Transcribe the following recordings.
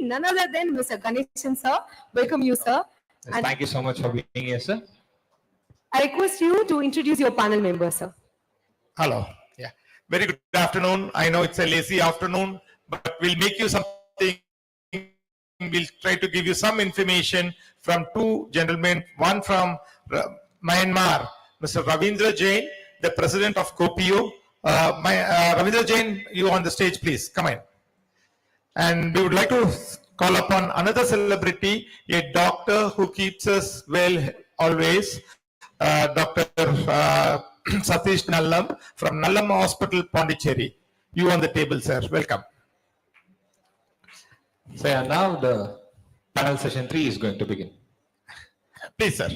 none other than Mr. Ganeshan, sir. Welcome you, sir. Yes, And thank you so much for being here, sir. I request you to introduce your panel members, sir. Hello. Yeah. Very good afternoon. I know it's a lazy afternoon, but we'll make you something. We'll try to give you some information from two gentlemen. One from Myanmar, Mr. Ravindra Jain, the president of COPIO. Ravindra Jain, you on the stage, please. Come in. And we would like to call upon another celebrity, a doctor who keeps us well always, Dr. Satish Nallam from Nallam Hospital, Puducherry. You on the table, sir. Welcome. So yeah, now the panel session 3 is going to begin. Please, sir.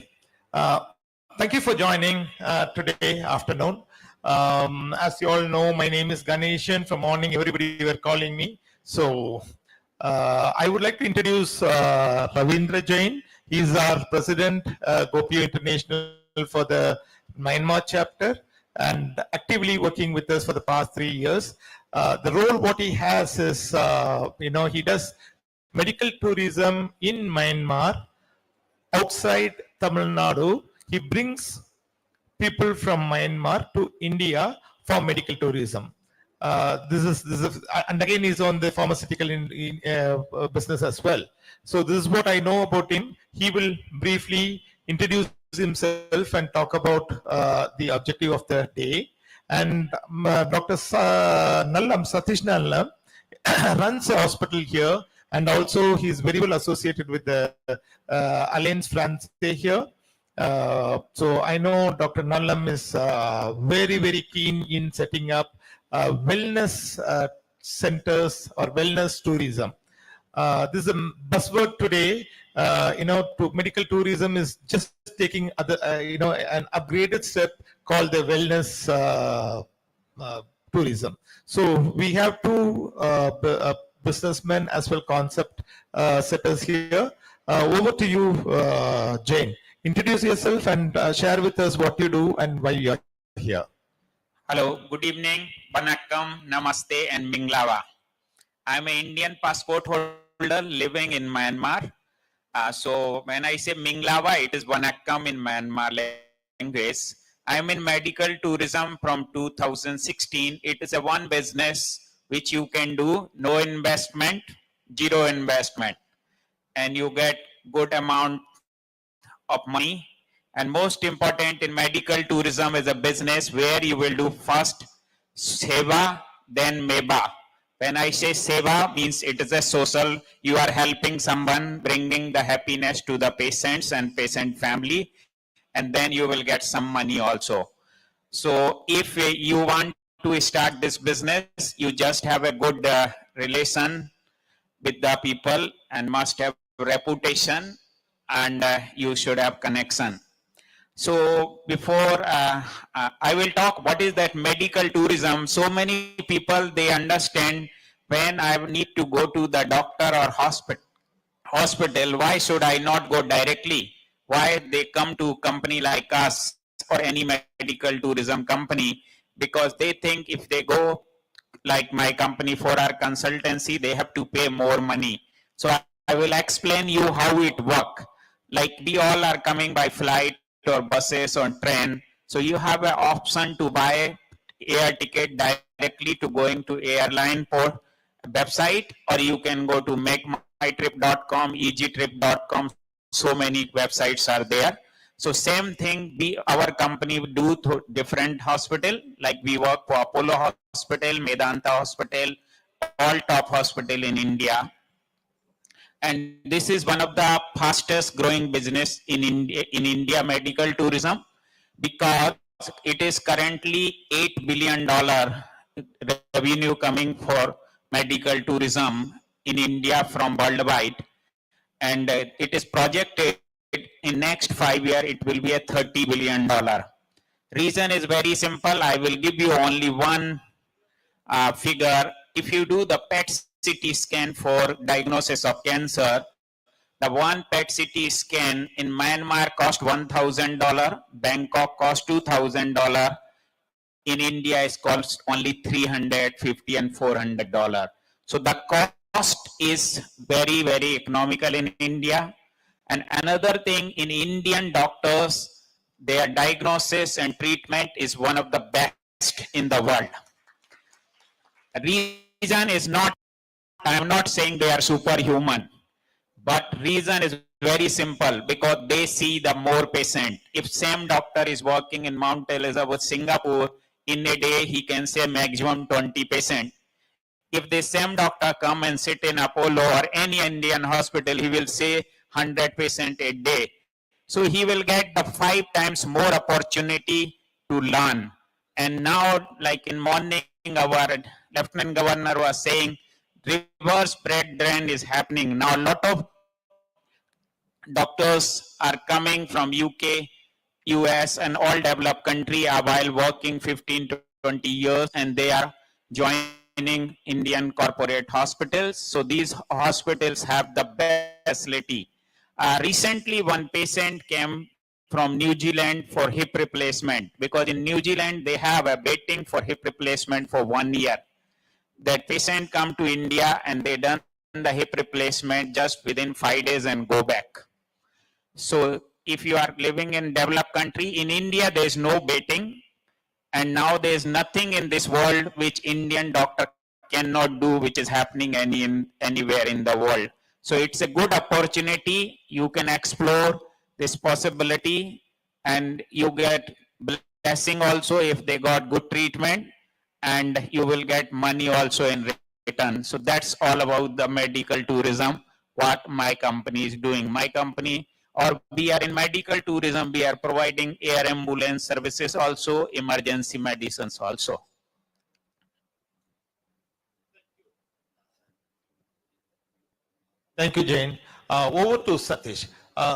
Thank you for joining today afternoon. As you all know, my name is Ganeshan. From morning, everybody were calling me. So I would like to introduce Ravindra Jain. He is our president, COPIO International for the Myanmar chapter, and actively working with us for the past 3 years. The role what he has is, he does medical tourism in Myanmar, outside Tamil Nadu. He brings people from Myanmar to India for medical tourism. This is, and again, he's on the pharmaceutical business as well. So this is what I know about him. He will briefly introduce himself and talk about the objective of the day. And Dr. Nallam, Satish Nallam, runs a hospital here, and also he's very well associated with the Alliance Francaise here. So I know Dr. Nallam is very, very keen in setting up wellness centers or wellness tourism. This is a buzzword today. To medical tourism is just taking other, an upgraded step called the wellness tourism. So we have two businessmen as well concept setters here. Over to you, Jane. Introduce yourself and share with us what you do and why you are here. Hello, good evening, Vanakkam, Namaste and Minglawa. I am an Indian passport holder living in Myanmar. So when I say Minglawa, it is Vanakkam in Myanmar language. I am in medical tourism from 2016. It is a one business which you can do, no investment, zero investment, and you get good amount of money. And most important in medical tourism is a business where you will do first seva, then meba. When I say seva, means it is a social, you are helping someone, bringing the happiness to the patients and patient family, and then you will get some money also. So if you want to start this business, you just have a good relation with the people and must have reputation, and you should have connection. So before I will talk what is that medical tourism. So many people, they understand when I need to go to the doctor or hospital, why should I not go directly? Why they come to a company like us or any medical tourism company? Because they think if they go like my company for our consultancy, they have to pay more money. So I will explain you how it works. Like we all are coming by flight or buses or train. So you have an option to buy air ticket directly to going to airline for website, or you can go to makemytrip.com, easytrip.com. So many websites are there. So same thing our company do to different hospital, like we work for Apollo Hospital, Medanta Hospital, all top hospital in India. And this is one of the fastest growing business in India, medical tourism, because it is currently $8 billion revenue coming for medical tourism in India from worldwide. And it is projected in next 5 years, it will be a $30 billion. Reason is very simple. I will give you only one figure. If you do the PET CT scan for diagnosis of cancer, the one PET CT scan in Myanmar cost $1,000, Bangkok cost $2,000, in India is cost only $350 and $400. So the cost is very, very economical in India. And another thing, in Indian doctors, their diagnosis and treatment is one of the best in the world. Reason is not, I am not saying they are superhuman, but reason is very simple, because they see the more patient. If same doctor is working in Mount Elizabeth, Singapore, in a day he can say maximum 20 patient. If the same doctor come and sit in Apollo or any Indian hospital, he will say 100 patient a day. So he will get the 5 times more opportunity to learn. And now, like in morning, our Lieutenant Governor was saying, reverse blood drain is happening. Now, a lot of doctors are coming from UK, US, and all developed country while working 15 to 20 years, and they are joining Indian corporate hospitals. So these hospitals have the best facility. Recently, one patient came from New Zealand for hip replacement, because in New Zealand they have a waiting for hip replacement for 1 year. That patient come to India and they done the hip replacement just within 5 days and go back. So if you are living in developed country, in India there is no waiting, and now there is nothing in this world which Indian doctor cannot do, which is happening anywhere in the world. So it's a good opportunity. You can explore this possibility, and you get blessing also if they got good treatment, and you will get money also in return. So that's all about the medical tourism, what my company is doing. My company, or we are in medical tourism, we are providing air ambulance services also, emergency medicines also. Thank you, Jane. Over to Satish.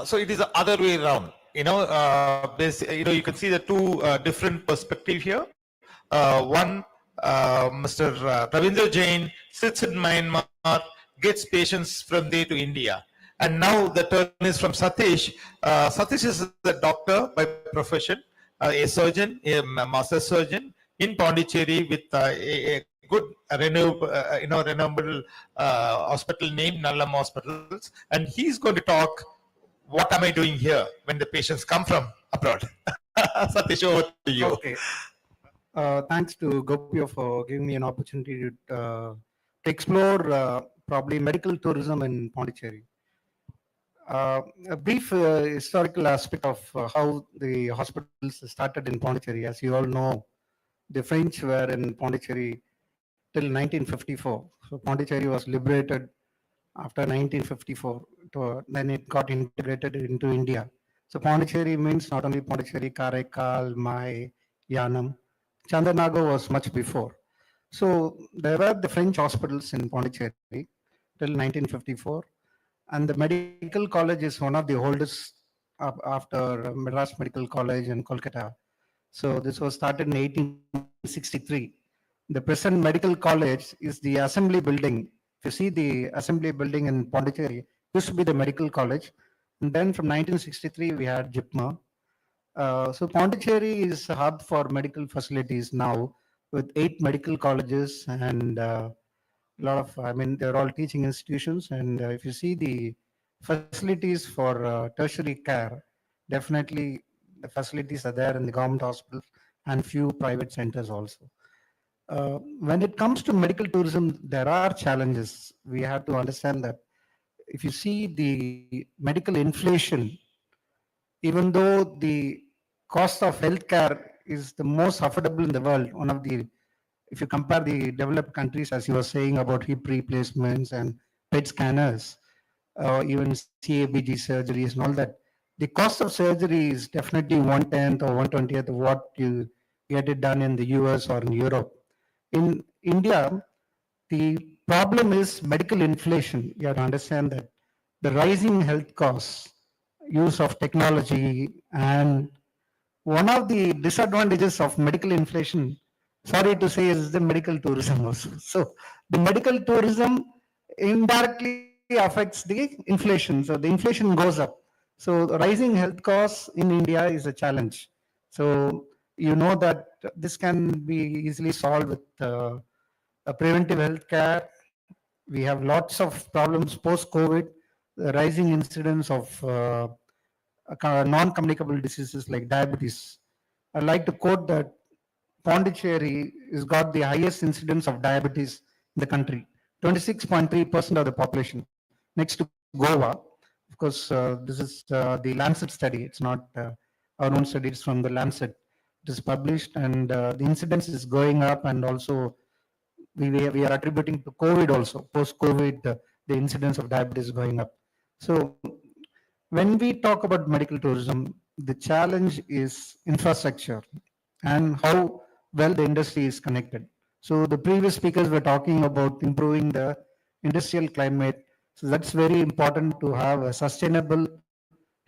So it is the other way around. You can see the two different perspectives here. One, Mr. Ravindra Jain sits in Myanmar, gets patients from there to India. And now the turn is from Satish. Satish is a doctor by profession, a surgeon, a master surgeon in Puducherry with a good renowned hospital named Nallam Hospitals. And he's going to talk, what am I doing here when the patients come from abroad? Satish, over to you. Okay. Thanks to Gopio for giving me an opportunity to explore probably medical tourism in Puducherry. A brief historical aspect of how the hospitals started in Puducherry. As you all know, the French were in Puducherry till 1954. So Puducherry was liberated after 1954. Then it got integrated into India. So Puducherry means not only Puducherry, Karaikal, Mai, Yanam. Chandanaga was much before. So there were the French hospitals in Puducherry till 1954. And the medical college is one of the oldest after Madras Medical College in Kolkata. So this was started in 1863. The present medical college is the assembly building. If you see the assembly building in Puducherry, used to be the medical college. And then from 1963, we had JIPMA. So Puducherry is a hub for medical facilities now with 8 medical colleges and a lot of, they're all teaching institutions. And if you see the facilities for tertiary care, definitely the facilities are there in the government hospitals and few private centers also. When it comes to medical tourism, there are challenges. We have to understand that if you see the medical inflation, even though the cost of healthcare is the most affordable in the world, one of the, if you compare the developed countries, as you were saying about hip replacements and PET scanners, even CABG surgeries and all that, the cost of surgery is definitely 1/10 or 1/20th of what you get it done in the US or in Europe. In India, the problem is medical inflation. You have to understand that the rising health costs, use of technology, and one of the disadvantages of medical inflation, sorry to say, is the medical tourism also. So the medical tourism indirectly affects the inflation. So the inflation goes up. So rising health costs in India is a challenge. So you know that this can be easily solved with a preventive health care We have lots of problems post-COVID, the rising incidence of non-communicable diseases like diabetes. I'd like to quote that Pondicherry has got the highest incidence of diabetes in the country, 26.3% of the population, next to Goa. Of course, this is the Lancet study. It's not our own study, it's from the Lancet. It is published, and the incidence is going up, and also we are attributing to COVID also. Post-COVID, the incidence of diabetes is going up. So when we talk about medical tourism, the challenge is infrastructure and how well the industry is connected. So the previous speakers were talking about improving the industrial climate. So that's very important to have a sustainable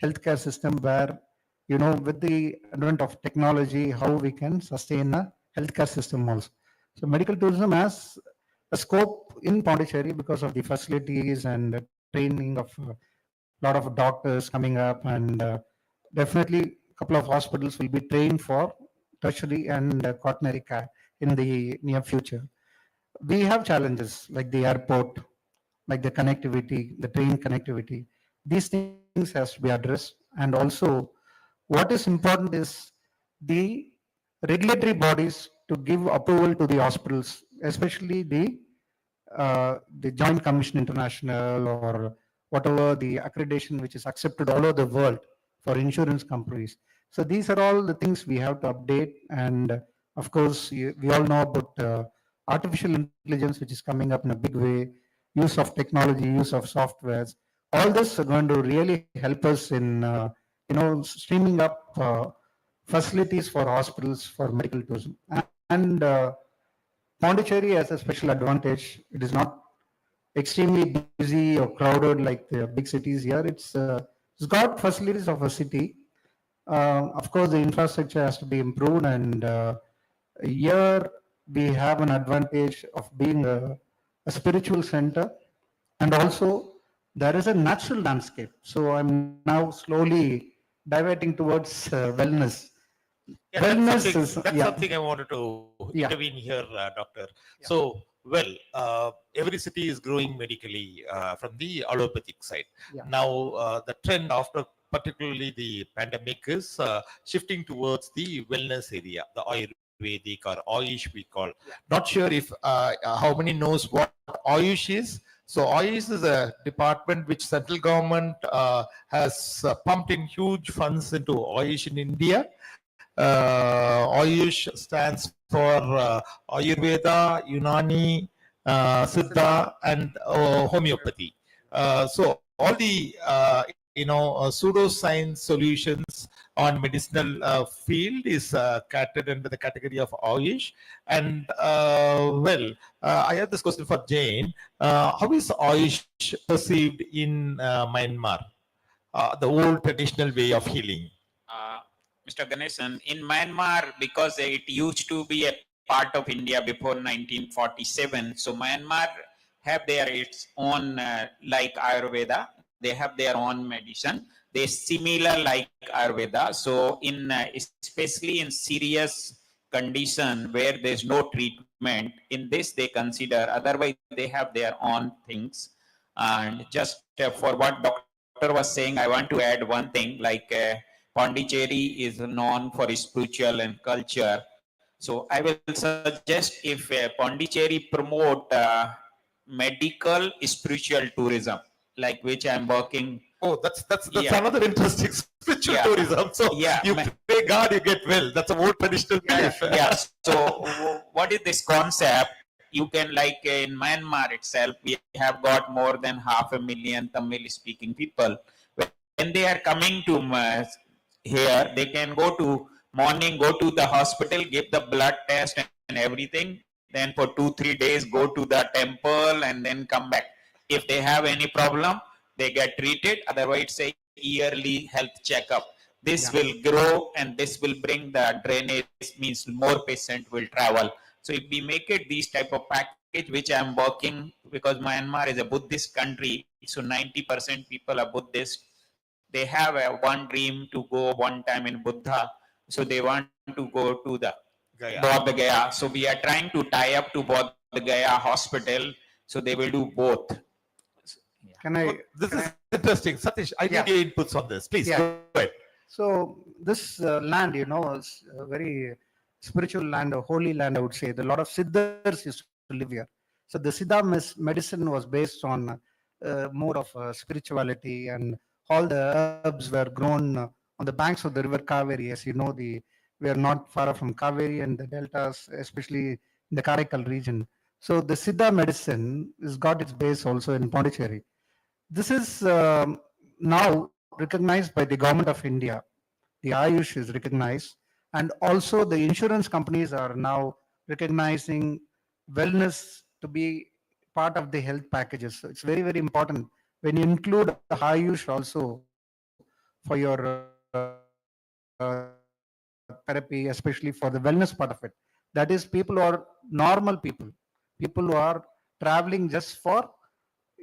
healthcare system where, with the advent of technology, how we can sustain a healthcare system also. So medical tourism has a scope in Pondicherry because of the facilities and the training of a lot of doctors coming up, and definitely a couple of hospitals will be trained for tertiary and quaternary care in the near future. We have challenges like the airport, like the connectivity, the train connectivity. These things has to be addressed. And also, what is important is the regulatory bodies to give approval to the hospitals, especially the Joint Commission International or whatever the accreditation which is accepted all over the world for insurance companies. So these are all the things we have to update. And of course, we all know about artificial intelligence, which is coming up in a big way, use of technology, use of softwares. All this are going to really help us in, streaming up facilities for hospitals for medical tourism. And Pondicherry has a special advantage. It is not extremely busy or crowded like the big cities here. It's got facilities of a city. Of course, the infrastructure has to be improved, and here we have an advantage of being a spiritual center, and also there is a natural landscape. So I'm now slowly diverting towards wellness. Yeah, Wellness that's something, is- that's yeah. something I wanted to Yeah. intervene here, Doctor. So, every city is growing medically from the allopathic side. Yeah. Now, the trend after particularly the pandemic is shifting towards the wellness area, the Ayurvedic or Ayush we call. Not sure if how many knows what Ayush is. So Ayush is a department which central government has pumped in huge funds into Ayush in India. Ayush stands for Ayurveda, Unani, Siddha, and homeopathy. So all the pseudoscience solutions on medicinal field is catered under the category of Ayush. And I have this question for Jane. How is Ayush perceived in Myanmar? The old traditional way of healing. Mr. Ganesan, in Myanmar, because it used to be a part of India before 1947, so Myanmar have its own, like Ayurveda, they have their own medicine. They similar like Ayurveda. So in especially in serious condition where there's no treatment, in this they consider, otherwise they have their own things. And just for what doctor was saying, I want to add one thing, like Puducherry is known for spiritual and culture. So I will suggest if Puducherry promote medical spiritual tourism, like which I'm working. Oh, that's another interesting spiritual tourism. So you pray God, you get well. That's a more traditional belief. Yeah. So what is this concept? You can, like in Myanmar itself, we have got more than 500,000 Tamil speaking people. When they are coming to here, they can go to the hospital, give the blood test and everything. Then for 2-3 days, go to the temple and then come back. If they have any problem, they get treated. Otherwise, it's a yearly health checkup. This will grow and this will bring the drainage, means more patient will travel. So if we make it these type of package, which I'm working, because Myanmar is a Buddhist country, so 90% people are Buddhist. They have one dream to go one time in Buddha. So they want to go to the Bodh Gaya. So we are trying to tie up to Bodh Gaya hospital. So they will do both. Can I? This is interesting. Satish, I Yeah. need your inputs on this. Please Yeah. go ahead. So this land, is a very spiritual land, a holy land, I would say. A lot of siddhars used to live here. So the Siddha medicine was based on more of spirituality, and all the herbs were grown on the banks of the river Kaveri. As you know, we are not far from Kaveri and the deltas, especially in the Karaikal region. So the Siddha medicine has got its base also in Puducherry. This is now recognized by the government of India. The Ayush is recognized, and also the insurance companies are now recognizing wellness to be part of the health packages. So it's very, very important when you include Ayush also for your therapy, especially for the wellness part of it. That is, people who are normal people who are traveling just for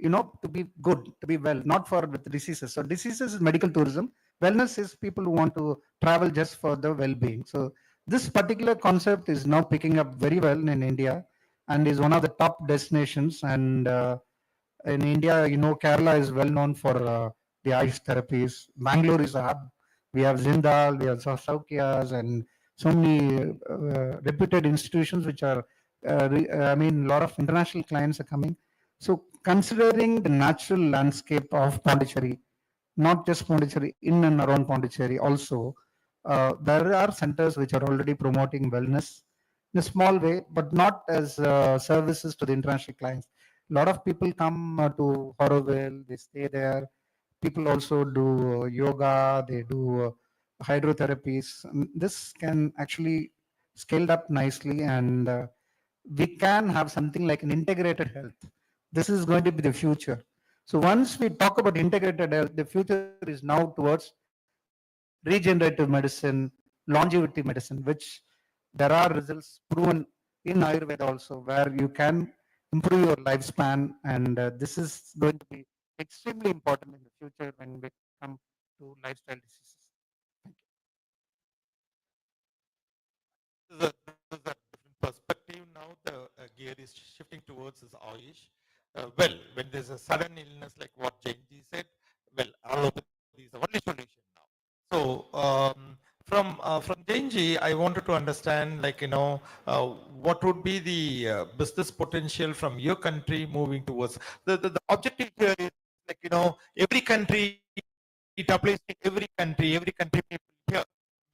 to be good, to be well, not for with diseases. So diseases is medical tourism. Wellness is people who want to travel just for the well-being. So this particular concept is now picking up very well in India and is one of the top destinations. And in India, Kerala is well known for the Ayush therapies. Bangalore is a hub. We have Zindal, we have Saukyas, and so many reputed institutions which are, a lot of international clients are coming. So considering the natural landscape of Pondicherry, not just Pondicherry, in and around Pondicherry also, there are centers which are already promoting wellness in a small way, but not as services to the international clients. A lot of people come to Horowell, they stay there. People also do yoga, they do hydrotherapies. This can actually scaled up nicely, and we can have something like an integrated health. This is going to be the future. So once we talk about integrated health, the future is now towards regenerative medicine, longevity medicine, which there are results proven in Ayurveda also, where you can improve your lifespan. And this is going to be extremely important in the future when we come to lifestyle diseases. This is a different perspective. Now the gear is shifting towards this Ayush. Well, when there's a sudden illness like what Jainji said, well, allopathy is the only solution now. So from Jainji, I wanted to understand, what would be the business potential from your country moving towards the objective here is every country, it applies to every country people here.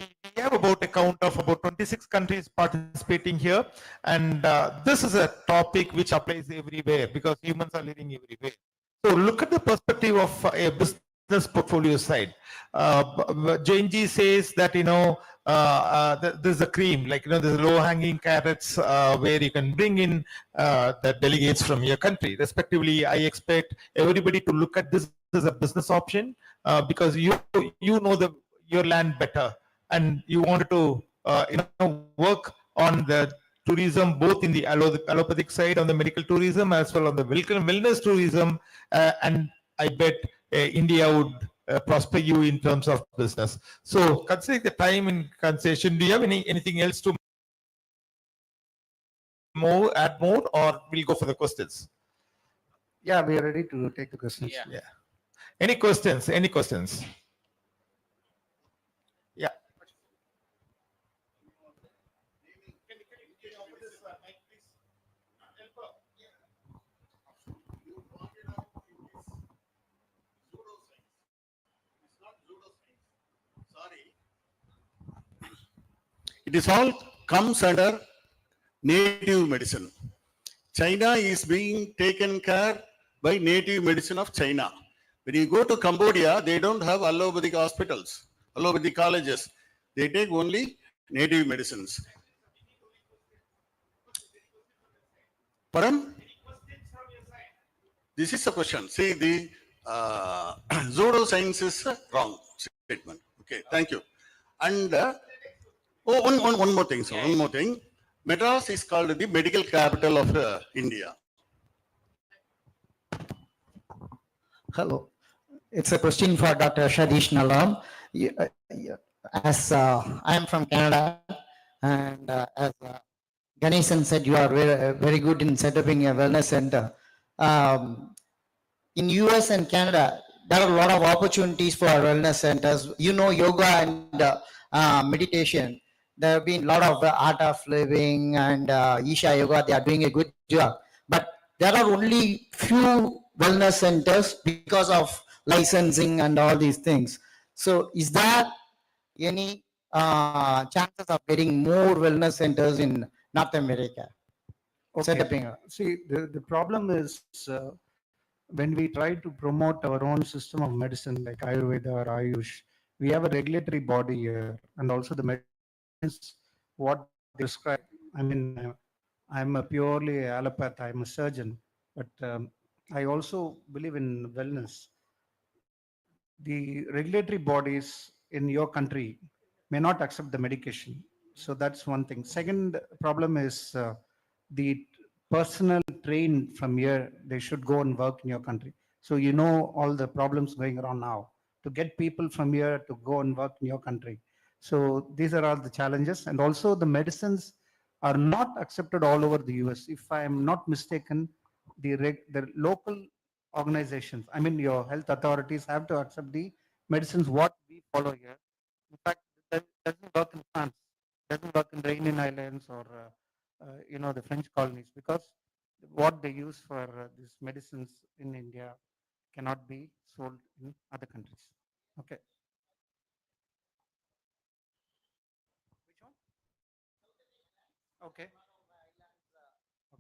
We have about a count of about 26 countries participating here, and this is a topic which applies everywhere because humans are living everywhere. So look at the perspective of a business portfolio side. Jainji says that there's a cream, there's low-hanging carrots where you can bring in the delegates from your country. Respectively, I expect everybody to look at this as a business option because you know your land better. And you wanted to, work on the tourism, both in the allopathic side, on the medical tourism, as well on the wellness tourism. And I bet India would prosper you in terms of business. So considering the time in concession, do you have anything else to add more, or we'll go for the questions? Yeah, we are ready to take the questions. Yeah. Any questions? Yeah. It is all comes under native medicine. China is being taken care by native medicine of China. When you go to Cambodia, they don't have allopathic hospitals, allopathic colleges. They take only native medicines. Pardon? This is a question. See, the pseudoscience is a wrong statement. Okay, thank you. And one more thing, sir. One more thing. Madras is called the medical capital of India. Hello. It's a question for Dr. Shadish Nalam. As I am from Canada, and as Ganesan said, you are very, very good in setting a wellness center. um, in US and Canada, there are a lot of opportunities for wellness centers. You know, yoga and meditation. There have been a lot of art of living and Isha Yoga. They are doing a good job, but there are only few wellness centers because of licensing and all these things. So, is there any chances of getting more wellness centers in North America? Setting up. See, the problem is when we try to promote our own system of medicine like Ayurveda or Ayush, we have a regulatory body here, and also the medicines what they prescribe. I mean, I'm a purely allopath. I'm a surgeon, but I also believe in wellness. The regulatory bodies in your country may not accept the medication. So that's one thing. Second problem is the personal train from here, they should go and work in your country. So you know all the problems going around now to get people from here to go and work in your country. So these are all the challenges. And also the medicines are not accepted all over the US. If I am not mistaken, the local organizations, I mean, your health authorities have to accept the medicines what we follow here. In fact, that doesn't work in France, doesn't work in the Indian Islands or the French colonies, because what they use for these medicines in India cannot be sold in other countries. Okay. Which one? Okay.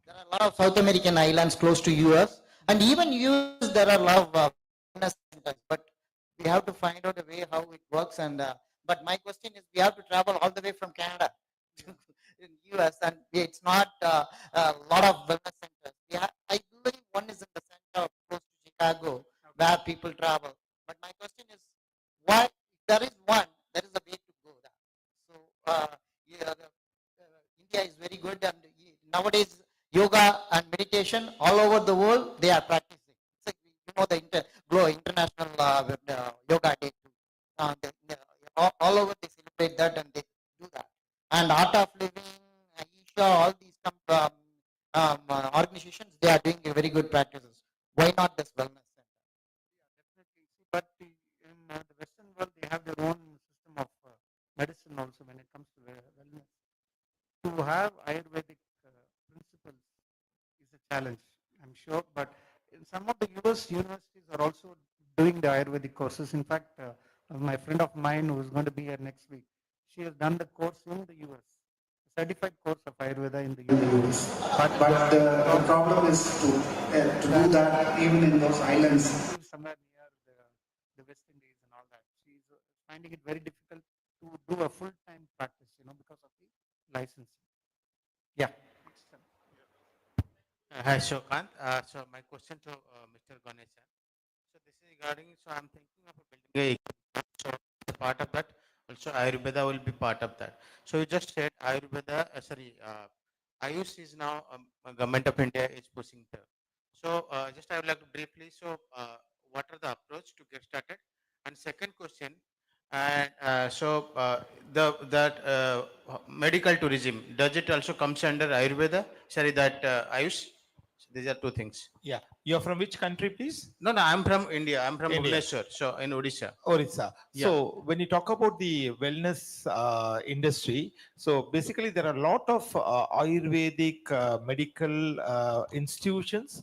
There are a lot of South American islands close to US, and even US there are a lot of wellness centers, but we have to find out a way how it works. And but my question is, we have to travel all the way from Canada to in US, and it's not a lot of wellness centers. I believe one is in the center of close to Chicago, where people travel. But my question is, why, if there is one, there is a way to go there. So yeah, India is very good, and nowadays yoga and meditation all over the world they are practicing. It's like, you know, the international yoga day too. All over they celebrate that and they do that. And art of living, Aisha, all these organizations, they are doing a very good practices. Why not this wellness center? Definitely. See, but in the Western world, they have their own system of medicine also when it comes to wellness. To have Ayurvedic principles is a challenge, I'm sure. But in some of the US universities are also doing the Ayurvedic courses. In fact, my friend of mine who is going to be here next week, she has done the course in the US, certified course of Ayurveda in the US. But the problem is to do that even in those islands, somewhere near the West Indies and all that. She's finding it very difficult to do a full-time practice, because of the licensing. Yeah. Hi, Shokant. So my question to Mr. Ganeshan. So this is regarding, so I'm thinking of building a, so the part of that, also Ayurveda will be part of that. So you just said Ayurveda, Ayush is now, government of India is pushing the. So just I would like to briefly, so what are the approach to get started? And second question, and that medical tourism, does it also comes under Ayurveda? Sorry, that Ayush. So these are two things. Yeah. You're from which country, please? No, I'm from India. I'm from India. Bhubaneswar, so in Odisha. Orissa. Yeah. So when you talk about the wellness industry, so basically there are a lot of Ayurvedic medical institutions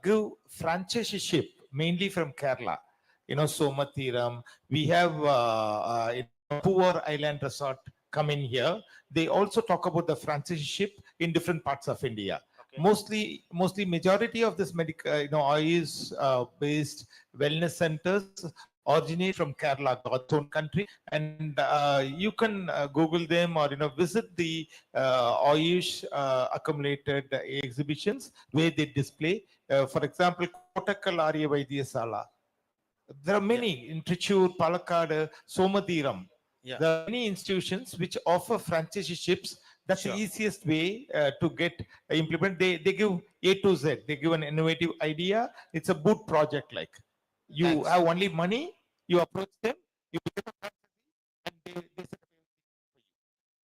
give franchiseship mainly from Kerala. Somathiram. We have Poor Island Resort come in here. They also talk about the franchiseship in different parts of India. Okay. Mostly majority of this medical, Ayush based wellness centers originate from Kerala, God's own country, and you can Google them or visit the Ayush accumulated exhibitions where they display. For example, Kottakkal Arya Vaidyasala. There are many in Trichur, Palakkad, Somathiram. Yeah. There are many institutions which offer franchiseships. That's Sure. the easiest way to get implement. They give A to Z. They give an innovative idea. It's a boot project like. You Thanks. have only money, you approach them, you become a franchisee, and they set up everything for you.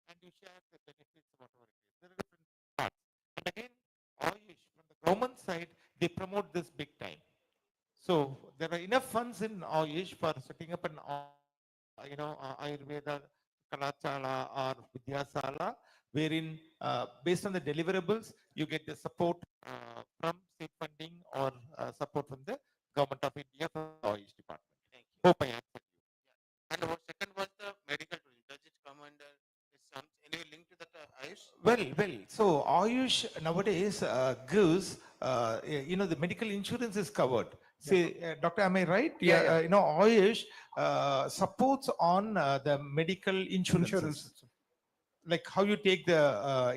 And you share the benefits, whatever it is. There are different parts. And again, Ayush, from the government side, they promote this big time. So there are enough funds in Ayush for setting up an, Ayurveda Kalachala or Vidyasala, wherein based on the deliverables, you get the support from state funding or support from the government of India for the Ayush department. Thank you. Hope I answered you. And our second was the medical tourism. Does it come under some any link to that Ayush? Well, so Ayush nowadays gives, the medical insurance is covered. Say, Doctor, am I right? Yeah. Ayush supports on the medical insurances. Insurance. Like how you take the,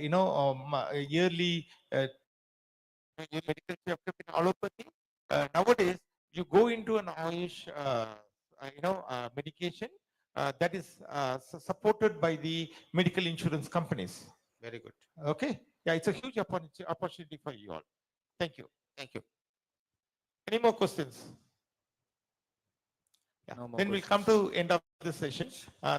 yearly medical checkup in allopathy. Nowadays, you go into an Ayush, medication that is supported by the medical insurance companies. Very good. Okay. Yeah, it's a huge opportunity for you all. Thank you. Thank you. Any more questions? Yeah. No more Then we'll come to end of the session.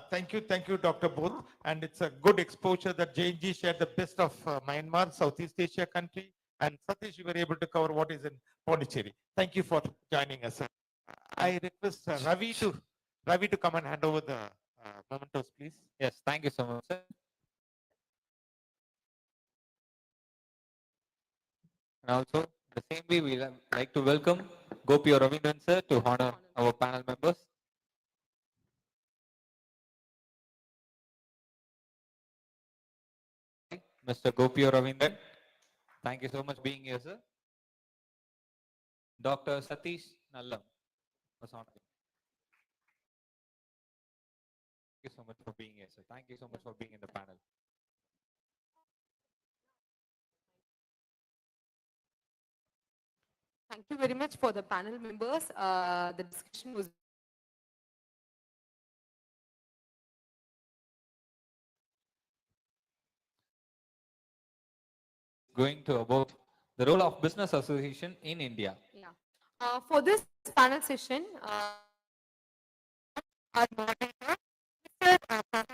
Thank you, Dr. Booth. And it's a good exposure that JNG shared the best of Myanmar, Southeast Asia country. And Satish, you were able to cover what is in Puducherry. Thank you for joining us. I request Ravi to come and hand over the mementos, please. Yes, thank you so much, sir. And also, the same way we like to welcome Gopi Ravindan sir to honor our panel members. Mr. Gopi Ravindan, thank you so much being here, sir. Dr. Satish Nallam was honored. Thank you so much for being here, sir. Thank you so much for being in the panel. Thank you very much for the panel members. The discussion was Going to about the role of business association in India. Yeah. For this panel session, our moderator, Mr.